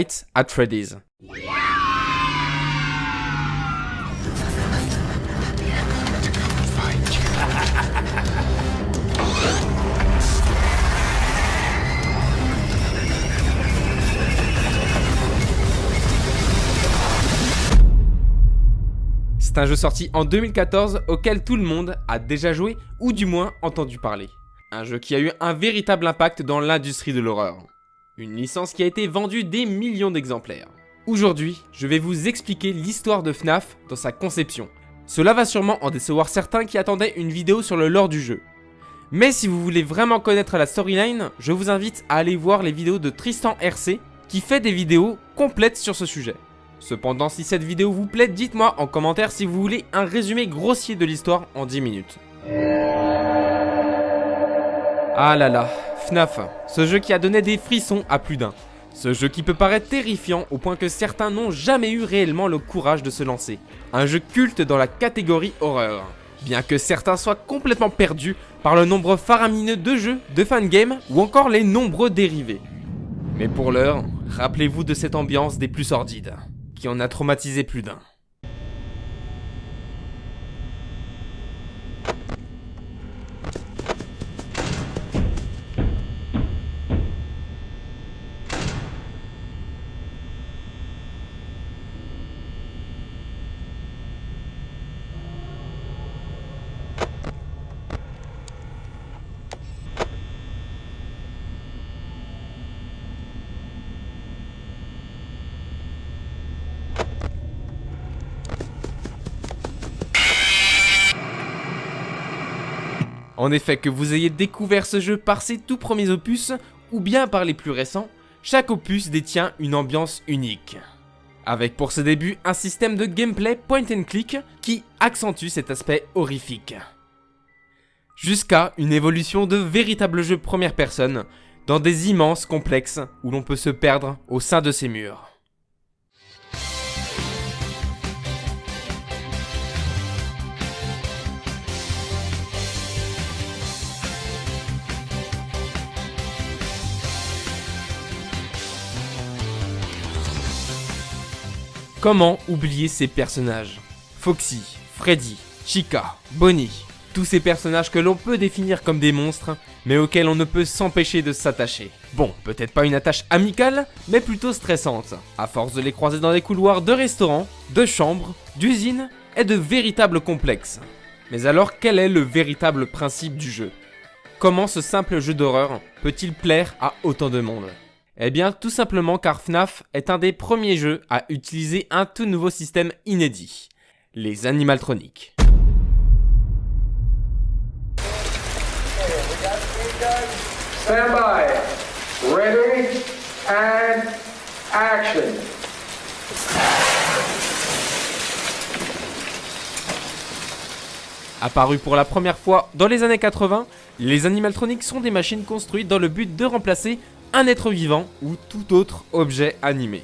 Night at Freddy's. C'est un jeu sorti en 2014 auquel tout le monde a déjà joué ou du moins entendu parler. Un jeu qui a eu un véritable impact dans l'industrie de l'horreur. Une licence qui a été vendue des millions d'exemplaires. Aujourd'hui, je vais vous expliquer l'histoire de FNAF dans sa conception. Cela va sûrement en décevoir certains qui attendaient une vidéo sur le lore du jeu. Mais si vous voulez vraiment connaître la storyline, je vous invite à aller voir les vidéos de Tristan RC qui fait des vidéos complètes sur ce sujet. Cependant, si cette vidéo vous plaît, dites-moi en commentaire si vous voulez un résumé grossier de l'histoire en 10 minutes. Ah là là, FNAF, ce jeu qui a donné des frissons à plus d'un. Ce jeu qui peut paraître terrifiant au point que certains n'ont jamais eu réellement le courage de se lancer. Un jeu culte dans la catégorie horreur. Bien que certains soient complètement perdus par le nombre faramineux de jeux, de fangames ou encore les nombreux dérivés. Mais pour l'heure, rappelez-vous de cette ambiance des plus sordides, qui en a traumatisé plus d'un. En effet, que vous ayez découvert ce jeu par ses tout premiers opus, ou bien par les plus récents, chaque opus détient une ambiance unique. Avec pour ses débuts un système de gameplay point and click qui accentue cet aspect horrifique. Jusqu'à une évolution de véritables jeux première personne, dans des immenses complexes où l'on peut se perdre au sein de ces murs. Comment oublier ces personnages? Foxy, Freddy, Chica, Bonnie, tous ces personnages que l'on peut définir comme des monstres, mais auxquels on ne peut s'empêcher de s'attacher. Bon, peut-être pas une attache amicale, mais plutôt stressante, à force de les croiser dans les couloirs de restaurants, de chambres, d'usines et de véritables complexes. Mais alors, quel est le véritable principe du jeu? Comment ce simple jeu d'horreur peut-il plaire à autant de monde? Eh bien, tout simplement car FNAF est un des premiers jeux à utiliser un tout nouveau système inédit, les animatroniques. Stand by. Ready and action. Apparus pour la première fois dans les années 80, les animatroniques sont des machines construites dans le but de remplacer un être vivant ou tout autre objet animé.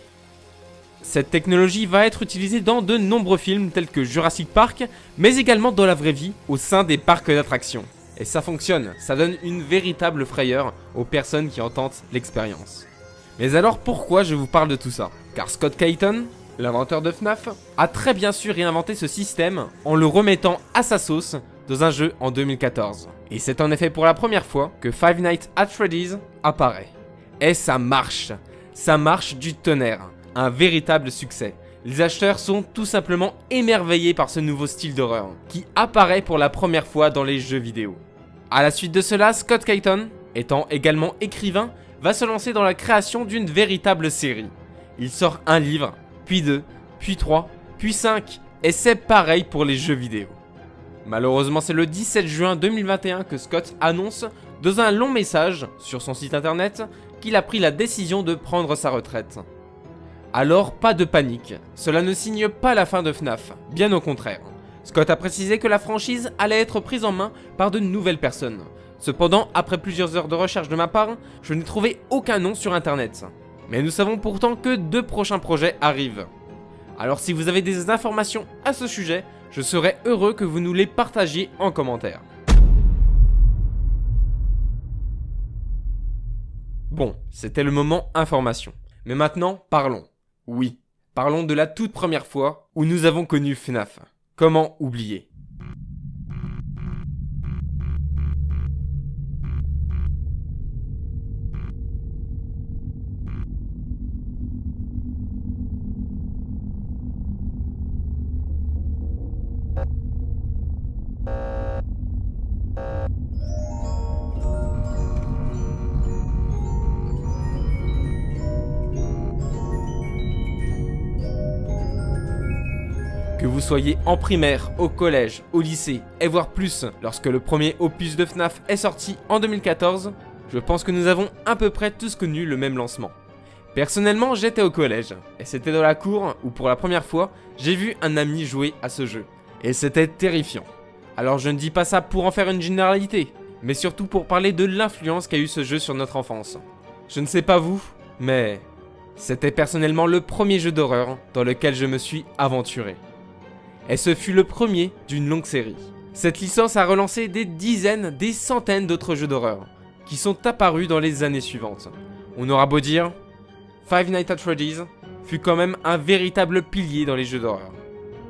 Cette technologie va être utilisée dans de nombreux films tels que Jurassic Park, mais également dans la vraie vie au sein des parcs d'attractions. Et ça fonctionne, ça donne une véritable frayeur aux personnes qui en tentent l'expérience. Mais alors pourquoi je vous parle de tout ça? Car Scott Cawthon, l'inventeur de FNAF, a très bien su réinventer ce système en le remettant à sa sauce dans un jeu en 2014. Et c'est en effet pour la première fois que Five Nights at Freddy's apparaît. Et ça marche du tonnerre, un véritable succès. Les acheteurs sont tout simplement émerveillés par ce nouveau style d'horreur, qui apparaît pour la première fois dans les jeux vidéo. À la suite de cela, Scott Cawthon, étant également écrivain, va se lancer dans la création d'une véritable série. Il sort un livre, puis 2, puis 3, puis 5, et c'est pareil pour les jeux vidéo. Malheureusement, c'est le 17 juin 2021 que Scott annonce, dans un long message sur son site internet, qu'il a pris la décision de prendre sa retraite. Alors, pas de panique, cela ne signe pas la fin de FNAF, bien au contraire. Scott a précisé que la franchise allait être prise en main par de nouvelles personnes. Cependant, après plusieurs heures de recherche de ma part, je n'ai trouvé aucun nom sur internet. Mais nous savons pourtant que 2 prochains projets arrivent. Alors si vous avez des informations à ce sujet, je serais heureux que vous nous les partagiez en commentaire. Bon, c'était le moment information. Mais maintenant, parlons. Oui, parlons de la toute première fois où nous avons connu FNAF. Comment oublier ? Que vous soyez en primaire, au collège, au lycée, et voire plus, lorsque le premier opus de FNAF est sorti en 2014, je pense que nous avons à peu près tous connu le même lancement. Personnellement, j'étais au collège, et c'était dans la cour où pour la première fois, j'ai vu un ami jouer à ce jeu. Et c'était terrifiant. Alors je ne dis pas ça pour en faire une généralité, mais surtout pour parler de l'influence qu'a eu ce jeu sur notre enfance. Je ne sais pas vous, mais c'était personnellement le premier jeu d'horreur dans lequel je me suis aventuré. Et ce fut le premier d'une longue série. Cette licence a relancé des dizaines, des centaines d'autres jeux d'horreur, qui sont apparus dans les années suivantes. On aura beau dire, Five Nights at Freddy's fut quand même un véritable pilier dans les jeux d'horreur.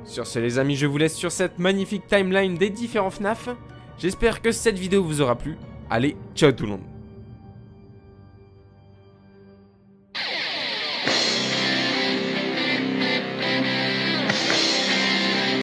Sur ce les amis, je vous laisse sur cette magnifique timeline des différents FNAF. J'espère que cette vidéo vous aura plu. Allez, ciao tout le monde.